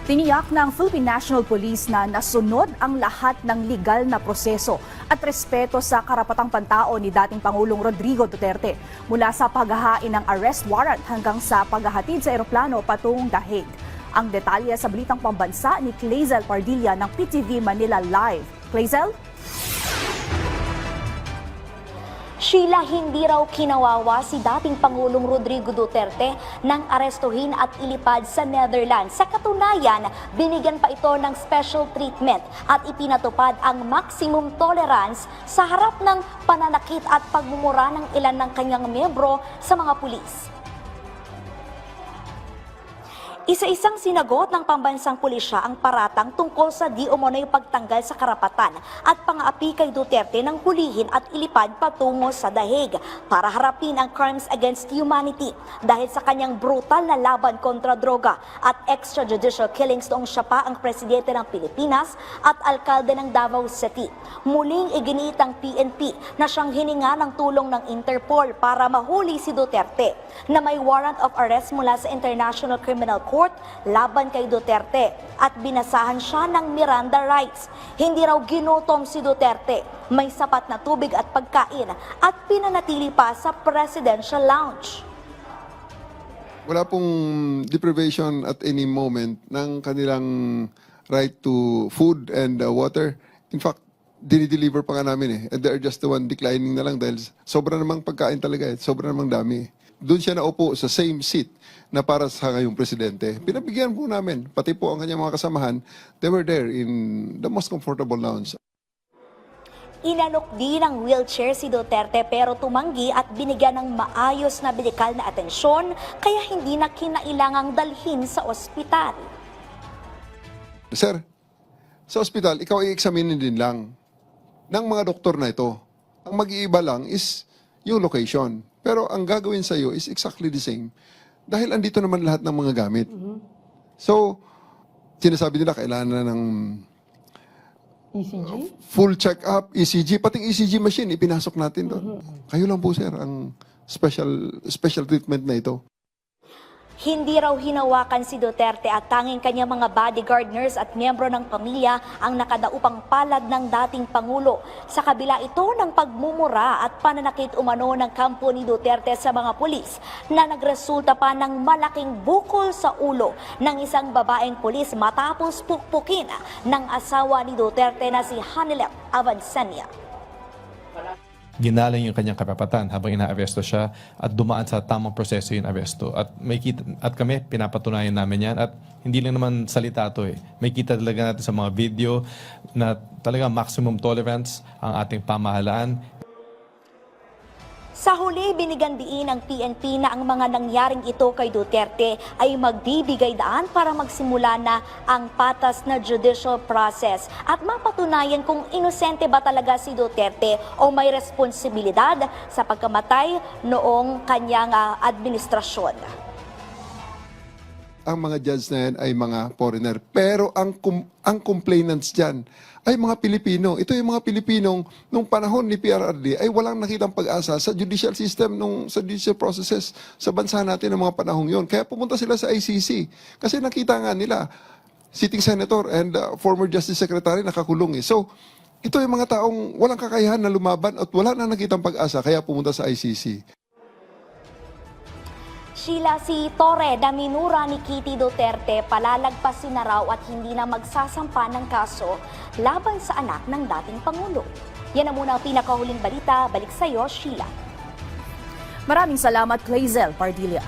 Tiniyak ng Philippine National Police na nasunod ang lahat ng legal na proseso at respeto sa karapatang pantao ni dating Pangulong Rodrigo Duterte mula sa paghahain ng arrest warrant hanggang sa paghahatid sa eroplano patungong The Hague. Ang detalye sa Balitang Pambansa ni Clazel Pardilla ng PTV Manila Live. Clazel? Sheila, hindi raw kinawawa si dating Pangulong Rodrigo Duterte nang arestuhin at ilipad sa Netherlands. Sa katunayan, binigyan pa ito ng special treatment at ipinatupad ang maximum tolerance sa harap ng pananakit at pagmumura ng ilan ng kanyang miyembro sa mga pulis. Isa-isang sinagot ng pambansang pulisya ang paratang tungkol sa di umano'y pagtanggal sa karapatan at pang-aapi kay Duterte ng hulihin at ilipad patungo sa The Hague para harapin ang crimes against humanity dahil sa kanyang brutal na laban kontra droga at extrajudicial killings noong siya pa ang presidente ng Pilipinas at alkalde ng Davao City. Muling iginiit ang PNP na siyang hininga ng tulong ng Interpol para mahuli si Duterte na may warrant of arrest mula sa International Criminal Court laban kay Duterte at binasahan siya ng Miranda rights. Hindi raw ginutom si Duterte, may sapat na tubig at pagkain at pinanatili pa sa presidential lounge. Wala pong deprivation at any moment ng kanilang right to food and water. In fact, dinideliver pa nga namin and they're just the one declining na lang dahil sobra namang pagkain talaga sobra namang dami. Doon siya naupo sa same seat na para sa ngayong presidente. Pinabigyan po namin, pati po ang kanyang mga kasamahan, they were there in the most comfortable lounge. Inalok din ng wheelchair si Duterte pero tumanggi at binigyan ng maayos na medikal na atensyon kaya hindi na kinailangang dalhin sa ospital. Sir, sa ospital, ikaw i-examinin din lang ng mga doktor na ito. Ang mag-iiba lang is yung location. Pero ang gagawin sa iyo is exactly the same. Dahil andito naman lahat ng mga gamit. So, sinasabi nila kailangan na ng ECG? Full check-up, ECG, pating ECG machine, ipinasok natin doon. Kayo lang po, sir, ang special treatment na ito. Hindi raw hinawakan si Duterte at tanging kanyang mga bodyguard, nurse at miyembro ng pamilya ang nakadaupang palad ng dating Pangulo. Sa kabila ito ng pagmumura at pananakit umano ng kampo ni Duterte sa mga pulis na nagresulta pa ng malaking bukol sa ulo ng isang babaeng pulis matapos pukpukin ng asawa ni Duterte na si Hanilet Avancenia. Ginalang yung kanyang karapatan habang inaaresto siya at dumaan sa tamang proseso yung aresto. At kami, pinapatunayan namin yan. At hindi lang naman salita ito eh. May kita talaga natin sa mga video na talaga maximum tolerance ang ating pamahalaan. Sa huli, binigyan diin ng PNP na ang mga nangyaring ito kay Duterte ay magbibigay daan para magsimula na ang patas na judicial process at mapatunayan kung inosente ba talaga si Duterte o may responsibilidad sa pagkamatay noong kanyang administrasyon. Ang mga judge na yan ay mga foreigner. Pero ang complainants dyan ay mga Pilipino. Ito yung mga Pilipinong nung panahon ni PRRD ay walang nakitang pag-asa sa judicial system, sa judicial processes sa bansa natin ng mga panahong yon. Kaya pumunta sila sa ICC. Kasi nakita nga nila, sitting senator and former justice secretary nakakulong. So, ito yung mga taong walang kakayahan na lumaban at wala na nakitang pag-asa kaya pumunta sa ICC. Sheila, si Torre na minura ni Kitty Duterte palalagpasin na raw at hindi na magsasampa ng kaso laban sa anak ng dating Pangulo. Yan na muna ang pinakahuling balita. Balik sa iyo, Sheila. Maraming salamat, Clazel Pardilla.